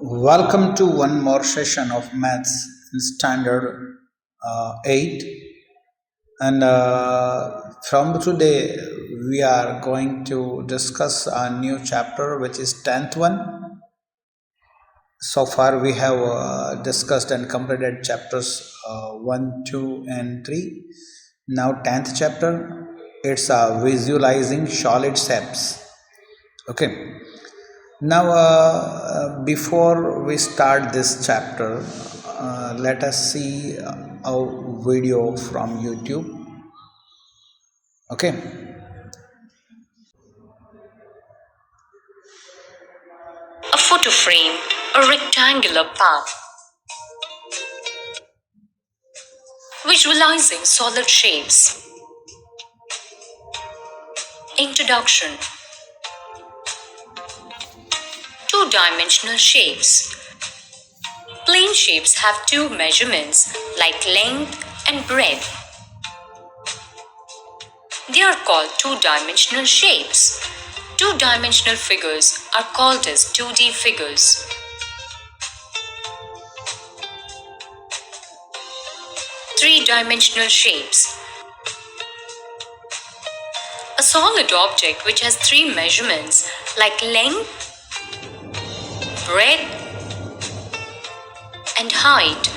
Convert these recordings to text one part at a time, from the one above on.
Welcome to one more session of Maths in Standard 8. And from today, we are going to discuss a new chapter, which is 10th one. So far, we have discussed and completed chapters 1, 2, and 3. Now, 10th chapter, it's visualizing solid shapes. Okay. Now, before we start this chapter, let us see a video from YouTube. Okay. A photo frame, a rectangular path. Visualizing solid shapes. Introduction. Two-dimensional shapes. Plane shapes have two measurements like length and breadth. They are called two-dimensional shapes. Two-dimensional figures are called as 2D figures. Three-dimensional shapes. A solid object which has three measurements like length, breadth, and height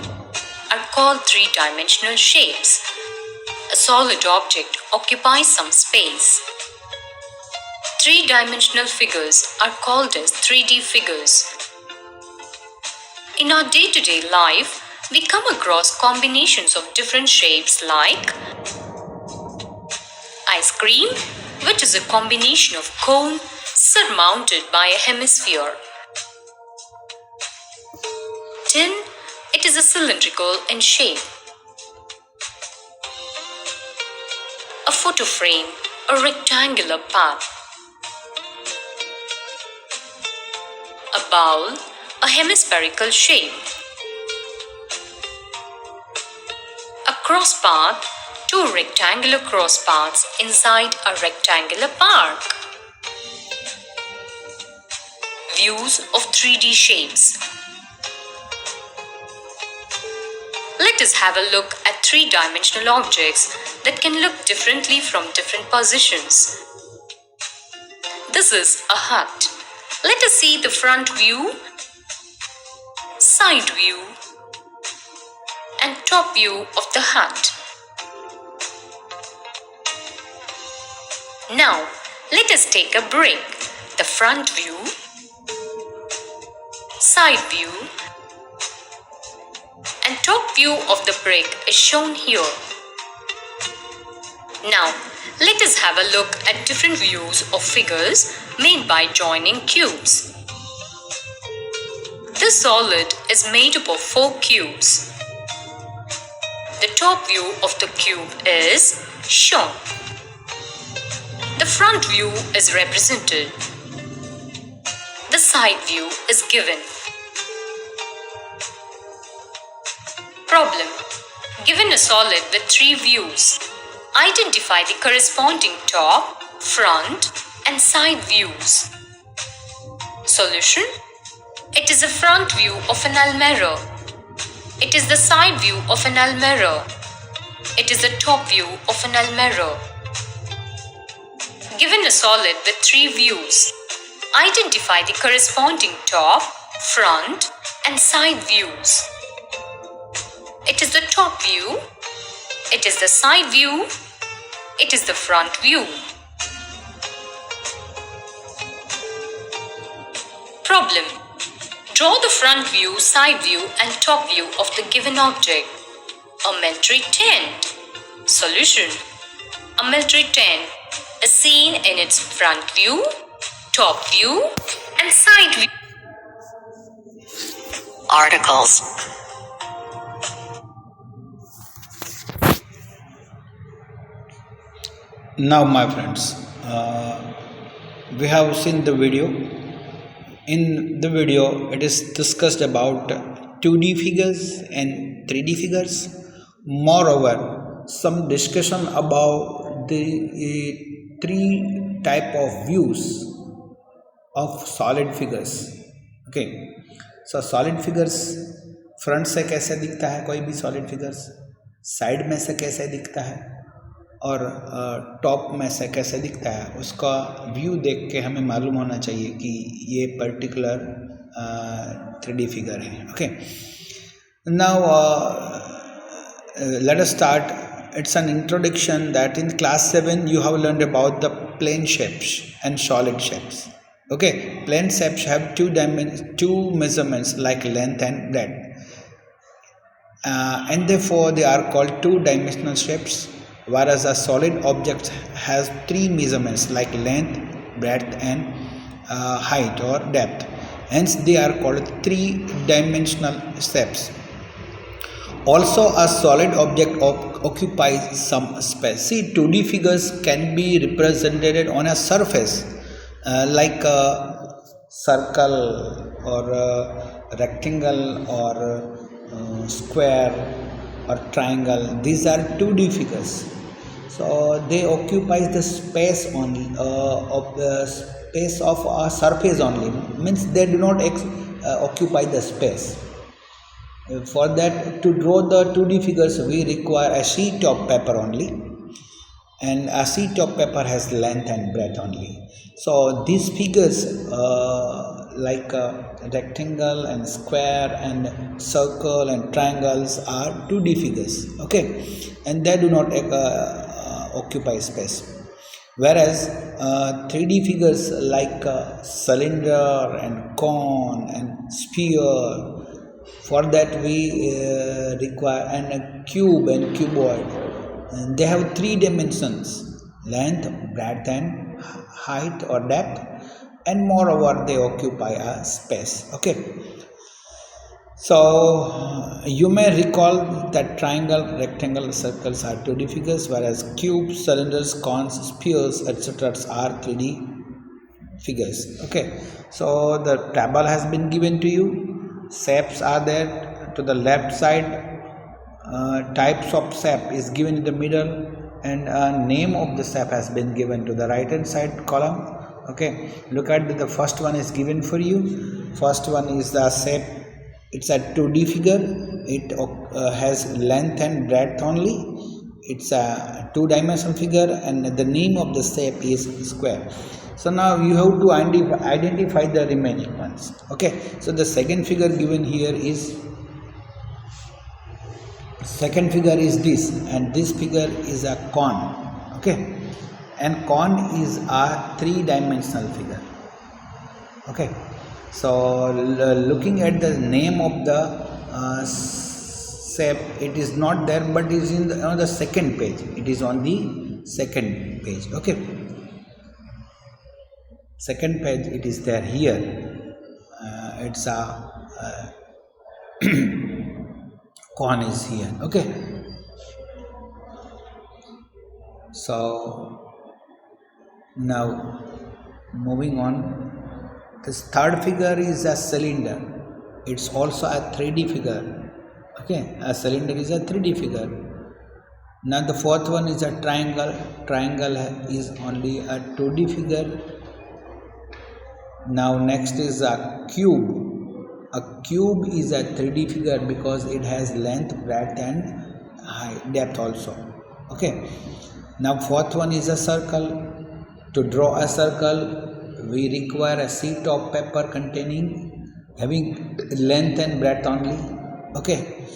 are called three-dimensional shapes. A solid object occupies some space. Three-dimensional figures are called as 3D figures. In our day-to-day life, we come across combinations of different shapes like ice cream, which is a combination of cone surmounted by a hemisphere. Tin, it is a cylindrical in shape. A photo frame, a rectangular path. A bowl, a hemispherical shape. A cross path, two rectangular cross paths inside a rectangular park. Views of 3D shapes. Let us have a look at three-dimensional objects that can look differently from different positions. This is a hut. Let us see the front view, side view, and top view of the hut. Now, let us take a break. The front view, side view, and top view of the brick is shown here. Now, let us have a look at different views of figures made by joining cubes. This solid is made up of 4 cubes. The top view of the cube is shown. The front view is represented. The side view is given. Problem. Given a solid with 3 views, identify the corresponding top, front, and side views. Solution. It is the front view of an almirah. It is the side view of an almirah. It is the top view of an almirah. Given a solid with 3 views, identify the corresponding top, front, and side views. It is the top view. It is the side view. It is the front view. Problem. Draw the front view, side view, and top view of the given object. A military tent. Solution. A military tent is seen in its front view, top view, and side view. Articles. Now, my friends, we have seen the video. In the video, it is discussed about 2D figures and 3D figures. Moreover, some discussion about the three type of views of solid figures. Okay. So solid figures front से कैसे दिखता है, कोई भी solid figures side में से कैसे दिखता है और टॉप में से कैसे दिखता है, उसका व्यू देख के हमें मालूम होना चाहिए कि ये पर्टिकुलर 3D फिगर है. Okay, now let us start. It's an introduction that in class 7 you have learned about the plane shapes and solid shapes. Okay, plane shapes have two measurements like length and breadth, and therefore they are called two-dimensional shapes, whereas a solid object has three measurements like length, breadth and height or depth. Hence they are called three-dimensional shapes. Also, a solid object occupies some space. See, 2D figures can be represented on a surface like a circle or a rectangle or square or triangle. These are 2D figures. So they occupy the space only of the space of a surface only. Means they do not occupy the space. For that, to draw the 2D figures, we require a sheet of paper only, and a sheet of paper has length and breadth only. So these figures like rectangle and square and circle and triangles are 2D figures. Okay, and they do not occupy space. Whereas 3D figures like cylinder and cone and sphere, for that we require a cube and cuboid, and they have three dimensions: length, breadth and height or depth, and moreover they occupy a space. Okay, so you may recall that triangle, rectangle, circles are 2D figures, whereas cubes, cylinders, cones, spheres, etc. are 3D figures. Okay, so the table has been given to you. Shapes are there to the left side. Types of shape is given in the middle, and name of the shape has been given to the right hand side column. Okay, look at the first one is given for you. First one is the shape. It's a 2D figure. It has length and breadth only. It's a two-dimensional figure, and the name of the shape is square. So now you have to identify the remaining ones. Okay, so the second figure given here is this, and this figure is a cone. Okay, and cone is a three-dimensional figure. Okay, so looking at the name of the shape, it is not there, but it is on the second page. It is on the second page. Okay, second page, it is there here. It's a cone is here. Okay, so now moving on, this third figure is a cylinder. It's also a 3D figure. Okay, a cylinder is a 3D figure. Now the fourth one is a triangle. Triangle is only a 2D figure. Now next is a cube. A cube is a 3D figure because it has length, breadth and height, depth also. Okay, now fourth one is a circle. To draw a circle, we require a sheet of paper having length and breadth only. Okay,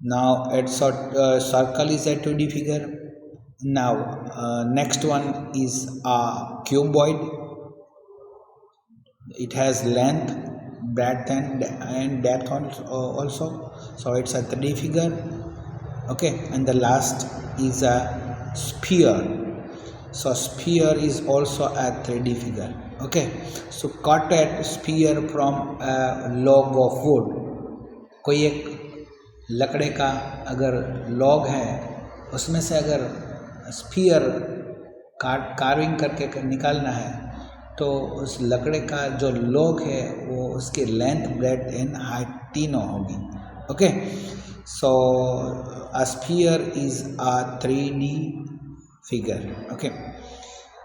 now it's circle is a 2D figure. Now next one is a cuboid. It has length, breadth and depth also, so it's a 3D figure. Okay, and the last is a sphere. So sphere is also a 3D figure. Okay, so cut a sphere from a log of wood. कोई एक लकड़े का अगर log है, उसमें से अगर sphere carving करके निकालना है, तो उस लकड़े का जो लॉग है वो उसके लेंथ, ब्रेड्थ एंड हाइट तीनों होगी. Okay, so a sphere is a 3D figure. Okay,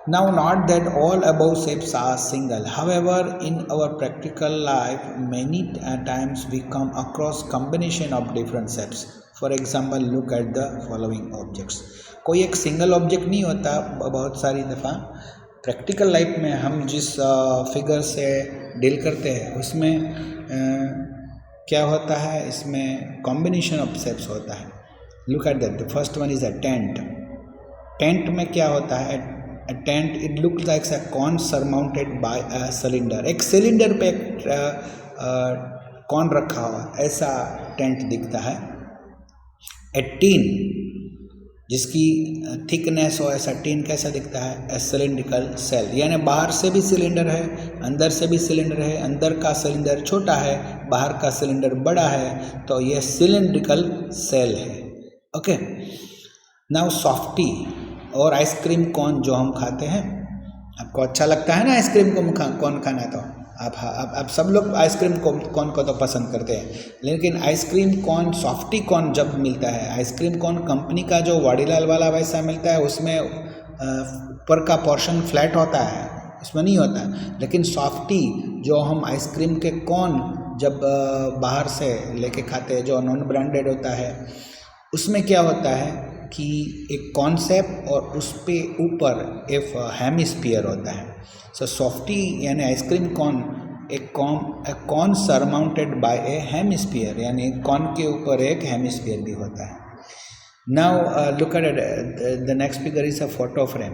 Now, not that all above shapes are single. However, in our practical life, many times we come across combination of different shapes. For example, look at the following objects. कोई एक single object नहीं होता, बहुत सारी दफ़ा practical life में हम जिस फिगर से डील करते हैं उसमें क्या होता है, इसमें कॉम्बिनेशन ऑफ शेप्स होता है. Look at that. The first one is a tent. Tent में क्या होता है, tent it look like a cone surmounted by a cylinder. एक सिलेंडर पे एक कॉन रखा हुआ, ऐसा टेंट दिखता है. ए टीन जिसकी थिकनेस हो, ऐसा टीन कैसा दिखता है, ए सिलिंड्रिकल सेल. यानी बाहर से भी सिलेंडर है, अंदर से भी सिलेंडर है. अंदर का सिलेंडर छोटा है, बाहर का सिलेंडर बड़ा है, तो ये सिलिंड्रिकल सेल है. ओके. नाउ सॉफ्टी और आइसक्रीम कौन जो हम खाते हैं, आपको अच्छा लगता है ना आइसक्रीम को कौन खाना, तो आप सब लोग आइसक्रीम कौन को तो पसंद करते हैं. लेकिन आइसक्रीम कौन, सॉफ्टी कौन जब मिलता है, आइसक्रीम कौन कंपनी का जो वाडीलाल वाला वैसा मिलता है, उसमें ऊपर का पोर्शन फ्लैट होता है, उसमें नहीं होता. लेकिन सॉफ्टी जो हम आइसक्रीम के कौन जब बाहर से लेके खाते हैं, जो नॉन ब्रांडेड होता है, उसमें क्या होता है कि एक कॉन्सेप्ट और उस पे ऊपर एक हेमिस्फीयर होता है. सो सॉफ्टी यानी आइसक्रीम कॉन, एक cone surmounted by a hemisphere, यानी कॉन के ऊपर एक हेमिस्फीयर भी होता है. Now look at the next figure is a photo frame.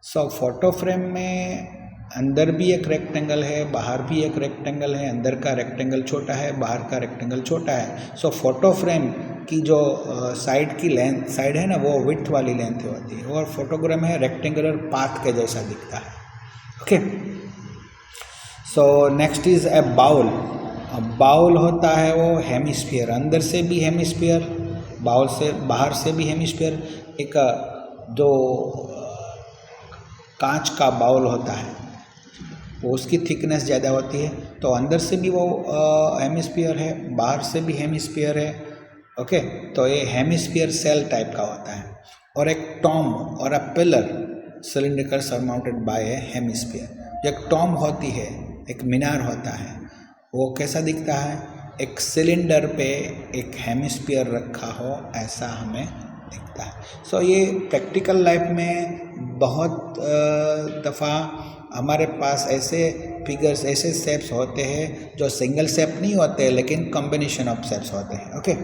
So photo frame में अंदर भी एक रेक्टेंगल है, बाहर भी एक रेक्टेंगल है. अंदर का रेक्टेंगल छोटा है, बाहर का रेक्टेंगल छोटा है. सो फोटो फ्रेम की जो साइड की लेंथ साइड है ना, वो विड्थ वाली लेंथ होती है, और फोटोग्राम है रेक्टेंगुलर पाथ के जैसा दिखता है. Okay. So next is a bowl. Bowl होता है वो हेमिस्फीयर, अंदर से भी हेमिस्फीयर, बाउल से बाहर से भी हेमिस्फीयर. एक जो कांच का बाउल होता है वो उसकी थिकनेस ज़्यादा होती है, तो अंदर से भी वो हेमिस्फीयर है, बाहर से भी हेमिस्फीयर है. ओके. तो ये हेमिस्फीयर सेल टाइप का होता है. और एक टॉम और a pillar cylindrical surmounted by a hemisphere. जो एक टॉम होती है, एक मीनार होता है, वो कैसा दिखता है, एक सिलेंडर पे एक हेमिस्फीयर रखा हो ऐसा हमें दिखता है. सो ये प्रैक्टिकल लाइफ में बहुत दफ़ा हमारे पास ऐसे फिगर्स, ऐसे शेप्स होते हैं जो सिंगल शेप नहीं होते, लेकिन कॉम्बिनेशन ऑफ शेप्स होते हैं. Okay.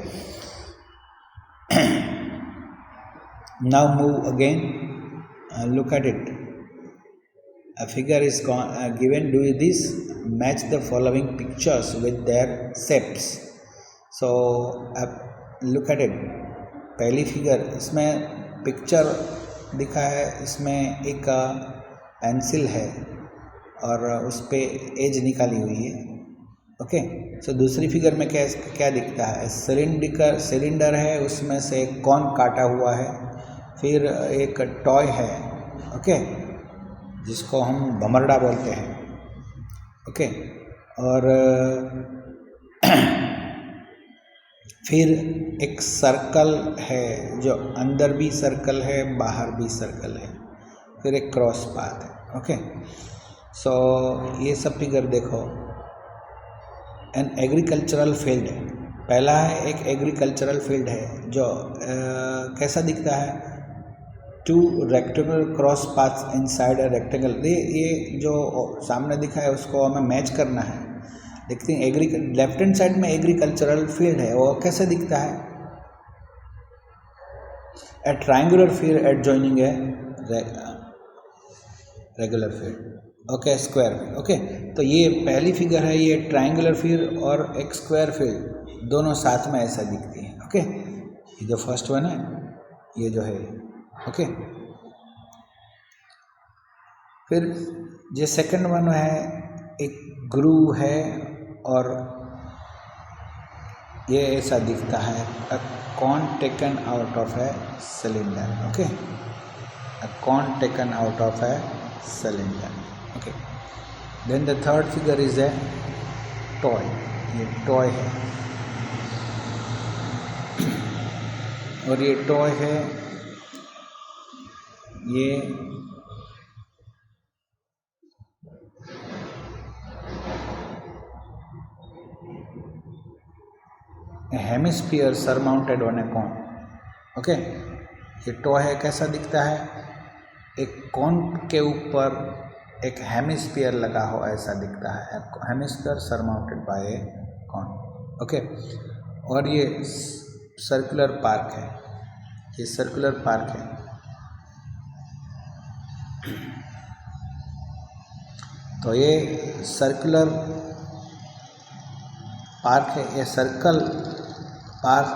Now move again. Look at it. A figure is given. Do this match the following pictures with their shapes? So look at it. पहली फिगर, इसमें पिक्चर दिखा है, इसमें एक पेंसिल है और उस पर एज निकाली हुई है. ओके. सो दूसरी फिगर में क्या दिखता है, सिलेंडर है, उसमें से एक कॉन काटा हुआ है. फिर एक टॉय है, ओके, जिसको हम भमरड़ा बोलते हैं. ओके. और फिर एक सर्कल है, जो अंदर भी सर्कल है, बाहर भी सर्कल है. फिर एक क्रॉस पाथ है. ओके. सो ये सब फिगर देखो. एन एग्रीकल्चरल फील्ड, पहला है एक एग्रीकल्चरल फील्ड है जो कैसा दिखता है, 2 rectangular cross paths inside a rectangle. ये जो सामने दिखा है उसको हमें मैच करना है. देखते हैं लेफ्ट हैंड साइड में एग्रीकल्चरल फील्ड है, वो कैसे दिखता है, a triangular field adjoining a regular field. Okay. Square field. Okay. तो ये पहली फिगर है, ये ट्रायंगुलर फील्ड और एक स्क्वायर फील्ड दोनों साथ में ऐसा दिखती है. ओके. ये जो फर्स्ट वन है, ये जो है. ओके. फिर जो सेकंड वन है, एक ग्रूव है और ये ऐसा दिखता है, a cone taken out of a cylinder. Okay. A cone taken out of a cylinder. Okay. Then the third figure is a toy. ये टॉय है और ये टॉय है, ये hemisphere surmounted on a cone. Okay, ये toy है, कैसा दिखता है? एक कॉन के ऊपर एक हेमिस्फीयर लगा हो ऐसा दिखता है, hemisphere surmounted by a cone. Okay, और ये सर्कुलर पार्क है, ये सर्कुलर पार्क है। तो ये सर्कुलर पार्क है, ये circle park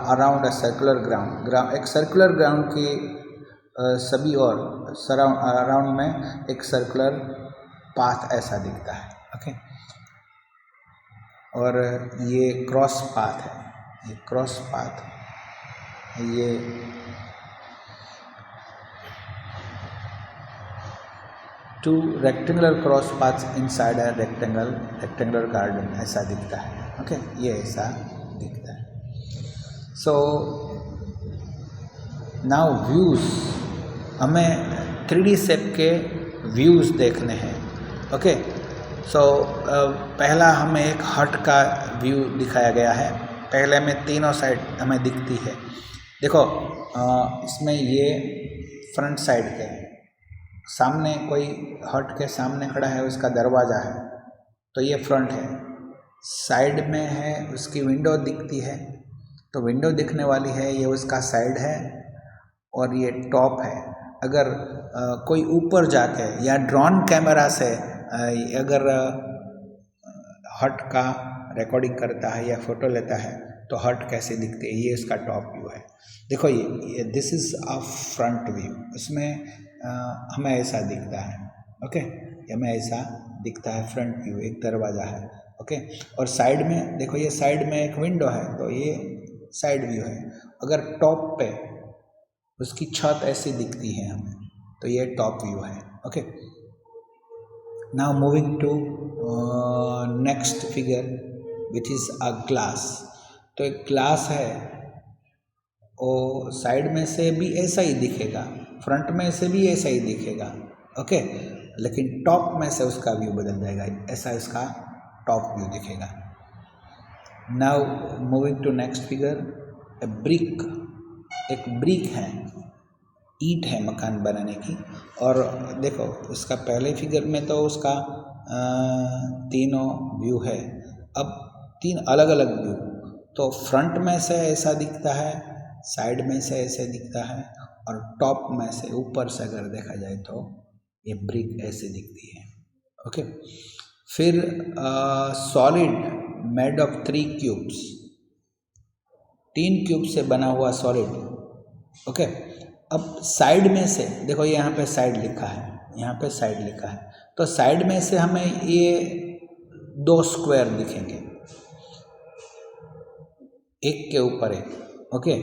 around a circular ground, एक सर्कुलर ग्राउंड की सभी और अराउंड में एक सर्कुलर पाथ ऐसा दिखता है। ओके, और ये क्रॉस पाथ है, ये क्रॉस पाथ, ये two rectangular cross paths inside a rectangular garden ऐसा दिखता है। ओके, ये ऐसा दिखता है। सो नाउ व्यूज़, हमें 3D शेप के व्यूज़ देखने हैं। ओके, सो पहला हमें एक हट का व्यू दिखाया गया है। पहले में तीनों साइड हमें दिखती है। देखो, इसमें ये फ्रंट साइड के सामने कोई हट के सामने खड़ा है, उसका दरवाज़ा है, तो ये फ्रंट है। साइड में है, उसकी विंडो दिखती है, तो विंडो दिखने वाली है, ये उसका साइड है। और ये टॉप है। अगर कोई ऊपर जाके या ड्रोन कैमरा से अगर हट का रिकॉर्डिंग करता है या फोटो लेता है तो हट कैसे दिखती है, ये इसका टॉप व्यू है। देखो, ये this is a front view, इसमें हमें ऐसा दिखता है। ओके, हमें ऐसा दिखता है फ्रंट व्यू, एक दरवाज़ा है। ओके, और साइड में देखो, ये साइड में एक विंडो है, तो ये साइड व्यू है। अगर टॉप पे उसकी छत ऐसी दिखती है हमें, तो ये टॉप व्यू है। Okay, now moving to next figure which is a glass. तो एक ग्लास है, और साइड में से भी ऐसा ही दिखेगा, फ्रंट में से भी ऐसा ही दिखेगा। ओके, लेकिन टॉप में से उसका व्यू बदल जाएगा, ऐसा इसका टॉप व्यू दिखेगा। Now moving to next figure, a brick, एक ब्रिक है, ईंट है मकान बनाने की। और देखो, उसका पहले फिगर में तो उसका तीनों व्यू है। अब तीन अलग अलग व्यू, तो फ्रंट में से ऐसा दिखता है, साइड में से ऐसे दिखता है, और टॉप में से ऊपर से अगर देखा जाए तो ये ब्रिक ऐसे दिखती है। ओके, फिर solid made of 3 cubes, 3 cube से बना हुआ सॉलिड। ओके, अब साइड में से देखो, यहाँ पे साइड लिखा है, यहाँ पे साइड लिखा है, तो साइड में से हमें ये 2 स्क्वायर दिखेंगे, एक के ऊपर एक। ओके,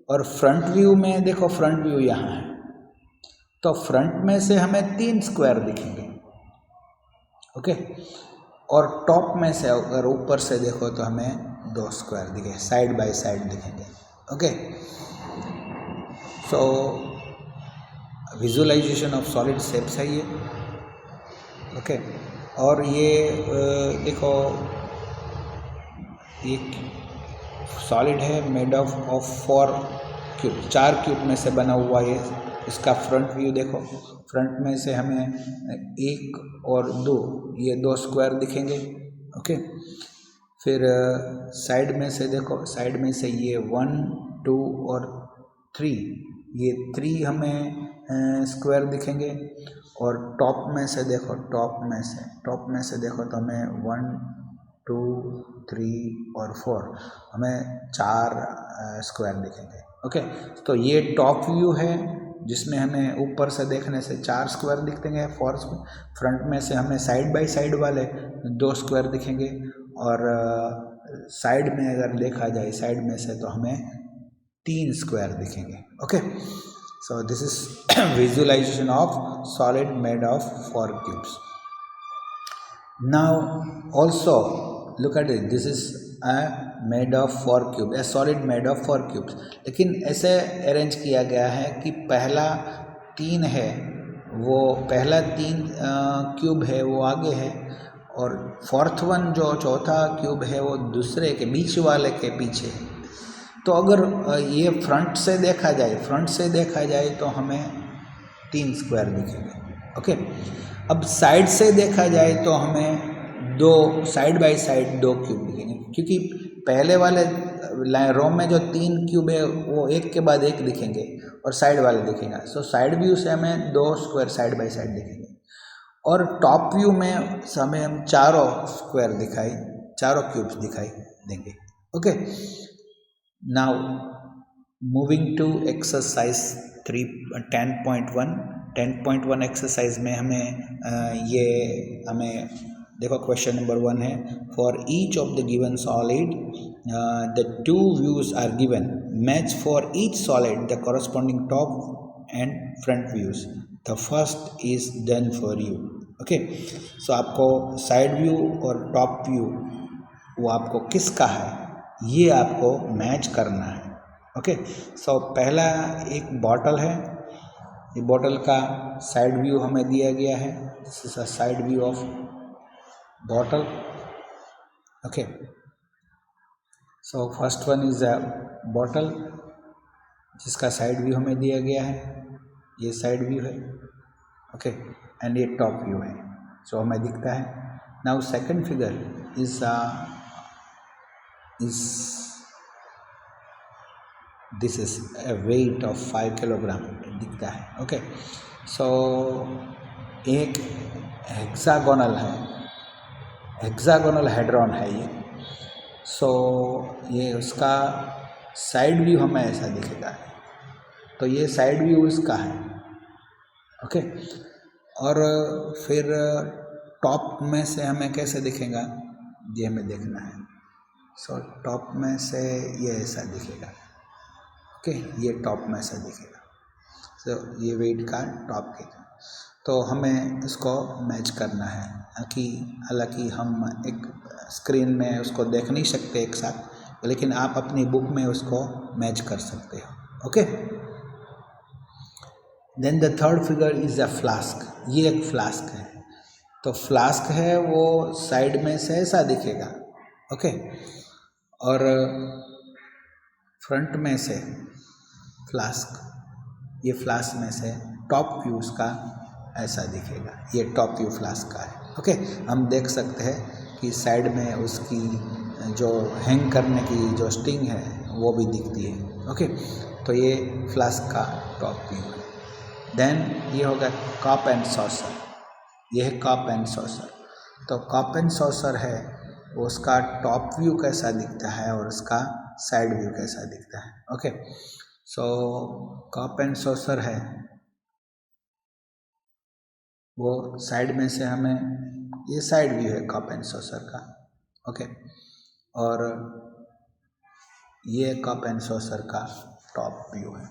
और फ्रंट व्यू में देखो, फ्रंट व्यू यहाँ है, तो फ्रंट में से हमें 3 स्क्वायर दिखेंगे। ओके, और टॉप में से अगर ऊपर से देखो तो हमें 2 स्क्वायर दिखे, साइड बाय साइड दिखेंगे। Okay, so visualisation of solid shapes है ये। ओके, और ये देखो, एक सॉलिड है मेड ऑफ 4 क्यूब, 4 क्यूब में से बना हुआ ये। इसका फ्रंट व्यू देखो, फ्रंट में से हमें 1 और 2, ये 2 स्क्वायर दिखेंगे। ओके, फिर साइड में से देखो, साइड में से ये 1, 2 और 3, ये 3 हमें स्क्वायर दिखेंगे। और टॉप में से देखो, टॉप में से देखो तो हमें 1, 2, 3 और 4, हमें 4 स्क्वायर दिखेंगे। ओके, तो ये टॉप व्यू है जिसमें हमें ऊपर से देखने से 4 स्क्वायर दिखेंगे, 4 स्क्वायर। फ्रंट में से हमें साइड बाय साइड वाले 2 स्क्वायर दिखेंगे, और साइड में अगर देखा जाए, साइड में से तो हमें 3 स्क्वायर दिखेंगे। Okay, so this is visualisation of solid made of 4 cubes. Now also look at it, this is a made of 4 cube, a solid made of 4 cubes। लेकिन ऐसे अरेंज किया गया है कि पहला 3 है, वो पहला 3 क्यूब है वो आगे है, और फोर्थ वन जो चौथा क्यूब है वो दूसरे के बीच वाले के पीछे। तो अगर ये फ्रंट से देखा जाए तो हमें 3 स्क्वायर दिखेंगे। ओके, अब साइड से देखा जाए तो हमें 2 साइड बाय साइड 2 क्यूब दिखेंगे, क्योंकि पहले वाले रो में जो 3 क्यूब है वो एक के बाद एक दिखेंगे और साइड वाले दिखेगा। सो साइड व्यू से हमें 2 स्क्वायर साइड बाय साइड दिखेंगे, और टॉप व्यू में हमें हम चारों क्यूब्स दिखाई देंगे। Okay, now moving to exercise 10.1 exercise में हमें देखो क्वेश्चन नंबर 1 है, for each of the given solid the 2 views are given, match for each solid the corresponding top and front views, the first is done for you. Okay, so आपको side view और top view वो आपको किसका है ये आपको match करना है। ओके, सो पहला एक बॉटल है, ये बॉटल का साइड व्यू हमें दिया गया है, this is a side view of bottle. Okay, so first one is a bottle जिसका साइड व्यू हमें दिया गया है, ये साइड व्यू है। ओके, एंड ये टॉप व्यू है, सो हमें दिखता है। Now second figure is this is a weight of 5 kilogram दिखता है। ओके, सो एक हेक्सागोनल हेड्रॉन है ये। सो ये उसका साइड व्यू हमें ऐसा दिखेगा, तो ये साइड व्यू इसका है। ओके, और फिर टॉप में से हमें कैसे दिखेगा ये हमें देखना है। सो टॉप में से ये ऐसा दिखेगा। ओके, ये टॉप में से दिखेगा। सो ये वेट का टॉप के, तो हमें इसको मैच करना है। हालांकि हम एक स्क्रीन में उसको देख नहीं सकते एक साथ, लेकिन आप अपनी बुक में उसको मैच कर सकते हो। Okay, then the third figure is a flask, ये एक फ्लास्क है। तो फ्लास्क है वो साइड में से ऐसा दिखेगा। ओके, और फ्रंट में से ये फ्लास्क में से टॉप व्यू उसका ऐसा दिखेगा, ये टॉप व्यू फ्लास्क का है। ओके, हम देख सकते हैं कि साइड में उसकी जो हैंग करने की जो स्टिंग है वो भी दिखती है। ओके, तो ये फ्लास्क का टॉप व्यू है। देन ये होगा कप एंड सॉसर, ये है कप एंड सॉसर। तो कप एंड सॉसर है उसका टॉप व्यू कैसा दिखता है और उसका साइड व्यू कैसा दिखता है। Okay, so cup and saucer है वो साइड में से हमें, ये साइड व्यू है कप एंड सॉसर का। ओके, और ये कप एंड सॉसर का टॉप व्यू है।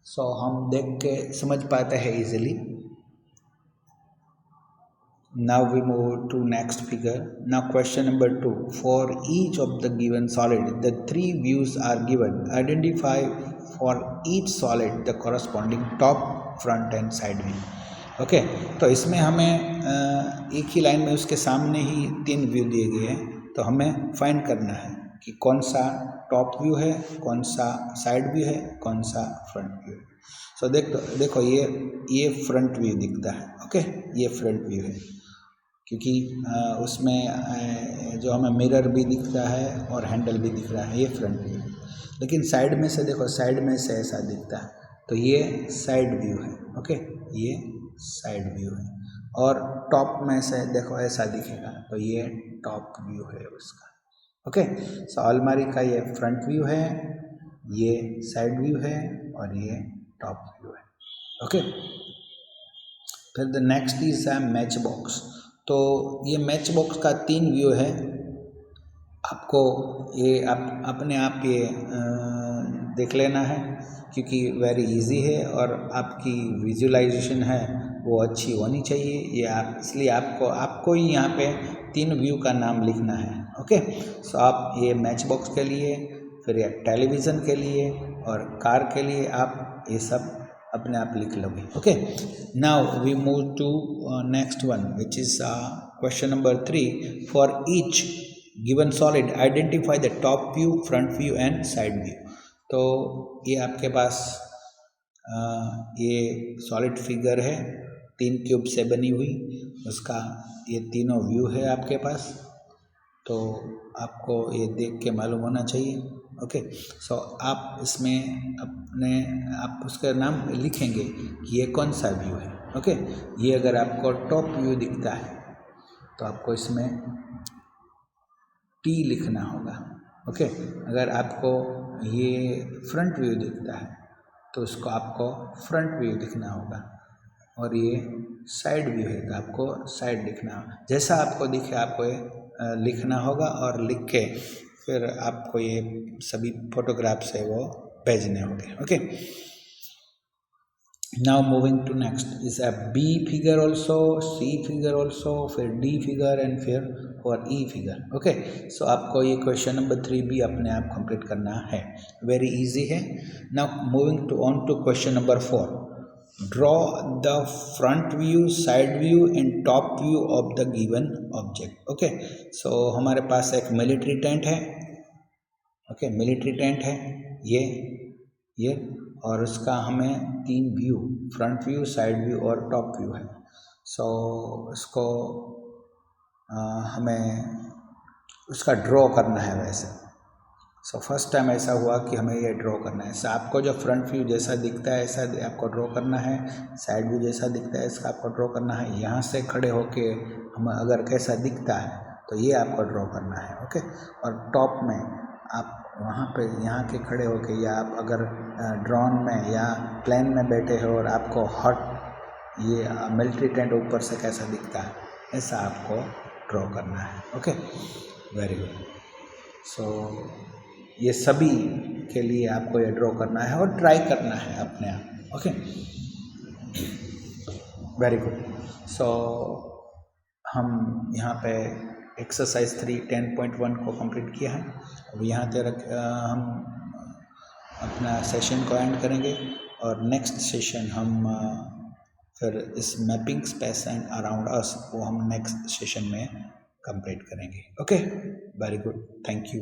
सो हम देख के समझ पाते हैं easily. Now we move to next figure. Now question number 2. For each of the given solid, the 3 views are given. Identify for each solid the corresponding top, front and side view. Okay, तो इसमें हमें एक ही line में उसके सामने ही 3 view दिए गए हैं, तो हमें फाइंड करना है कि कौन सा टॉप व्यू है, कौन सा साइड व्यू है, कौन सा फ्रंट व्यू है। सो देखो ये फ्रंट व्यू दिखता है। ओके, ये फ्रंट व्यू है, क्योंकि उसमें जो हमें मिरर भी दिख रहा है और हैंडल भी दिख रहा है, ये फ्रंट व्यू। लेकिन साइड में से देखो, साइड में से ऐसा दिखता है, तो ये साइड व्यू है। ओके, ये साइड व्यू है। और टॉप में से देखो ऐसा दिखेगा, तो ये टॉप व्यू है उसका। ओके, सो अलमारी का ये फ्रंट व्यू है, ये साइड व्यू है और ये टॉप व्यू है। ओके, फिर the next is a match box. तो ये मैच बॉक्स का 3 व्यू है। आपको ये अपने आप ये देख लेना है, क्योंकि वेरी इजी है और आपकी विजुअलाइजेशन है वो अच्छी होनी चाहिए। ये इसलिए आपको ही यहाँ पे 3 व्यू का नाम लिखना है। ओके, सो आप ये मैच बॉक्स के लिए, फिर ये टेलीविज़न के लिए और कार के लिए आप ये सब अपने आप लिख लोगे। Okay, now we move to next one which is question number 3, for each given solid identify the top view, front view and side view. तो ये आपके पास ये सॉलिड फिगर है 3 क्यूब से बनी हुई, उसका ये तीनों व्यू है आपके पास, तो आपको ये देख के मालूम होना चाहिए। ओके, सो आप इसमें आप उसका नाम लिखेंगे कि ये कौन सा व्यू है। ओके, ये अगर आपको टॉप व्यू दिखता है तो आपको इसमें टी लिखना होगा। ओके, अगर आपको ये फ्रंट व्यू दिखता है तो उसको आपको फ्रंट व्यू लिखना होगा, और ये साइड व्यू है तो आपको साइड लिखना होगा। जैसा आपको दिखे आपको ये लिखना होगा, और लिख के फिर आपको ये सभी फोटोग्राफ्स है वो भेजने होंगे। Okay, now moving to next is a B figure also, C figure also, फिर डी फिगर एंड फिर और ई फिगर। ओके, सो आपको ये क्वेश्चन नंबर 3 भी अपने आप कंप्लीट करना है, वेरी इजी है। Now moving to on to question number 4, draw the front view, side view and top view of the given object. Okay, so हमारे पास एक मिलिट्री टेंट है। ओके, मिलिट्री टेंट है ये, और उसका हमें 3 view, front view, side view और टॉप व्यू है। सो इसको हमें उसका ड्रॉ करना है वैसे। सो फर्स्ट टाइम ऐसा हुआ कि हमें ये ड्रॉ करना है। आपको जो फ्रंट व्यू जैसा दिखता है ऐसा आपको ड्रॉ करना है, साइड व्यू जैसा दिखता है इसका आपको ड्रॉ करना है। यहाँ से खड़े होके हम अगर कैसा दिखता है तो ये आपको ड्रॉ करना है। ओके, और टॉप में आप वहाँ पे यहाँ के खड़े होके, या आप अगर ड्रोन में या प्लेन में बैठे हो और आपको हॉट ये मिलिट्री टेंट ऊपर से कैसा दिखता है ऐसा आपको ड्रॉ करना है। Okay, very good. सो ये सभी के लिए आपको ये ड्रॉ करना है और ट्राई करना है अपने आप। Okay, very good. सो हम यहाँ पे एक्सरसाइज 3 10.1 को कंप्लीट किया है। अब यहाँ तक हम अपना सेशन को एंड करेंगे, और नेक्स्ट सेशन हम फिर इस mapping space and around us वो हम नेक्स्ट सेशन में कंप्लीट करेंगे। Okay, very good, thank you.